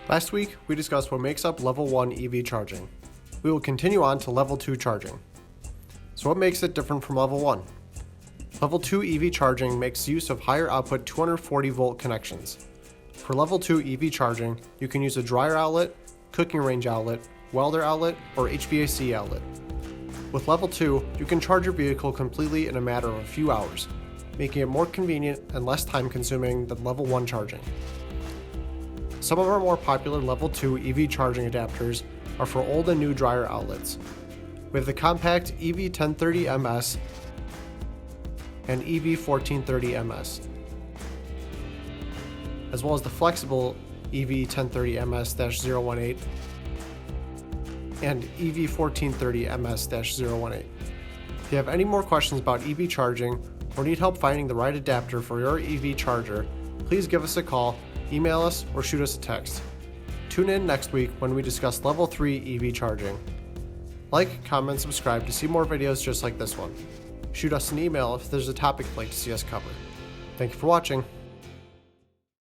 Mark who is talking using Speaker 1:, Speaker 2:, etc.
Speaker 1: Last week, we discussed what makes up Level 1 EV charging. We will continue on to Level 2 charging. So what makes it different from Level 1? Level 2 EV charging makes use of higher output 240 volt connections. For Level 2 EV charging, you can use a dryer outlet, cooking range outlet, welder outlet, or HVAC outlet. With Level 2, you can charge your vehicle completely in a matter of a few hours, making it more convenient and less time consuming than Level 1 charging. Some of our more popular Level 2 EV charging adapters are for old and new dryer outlets. We have the compact EV1030MS and EV1430MS, as well as the flexible EV1030MS-018 and EV1430MS-018. If you have any more questions about EV charging or need help finding the right adapter for your EV charger, please give us a call, email us, or shoot us a text. Tune in next week when we discuss Level 3 EV charging. Like, comment, subscribe to see more videos just like this one. Shoot us an email if there's a topic you'd like to see us cover. Thank you for watching.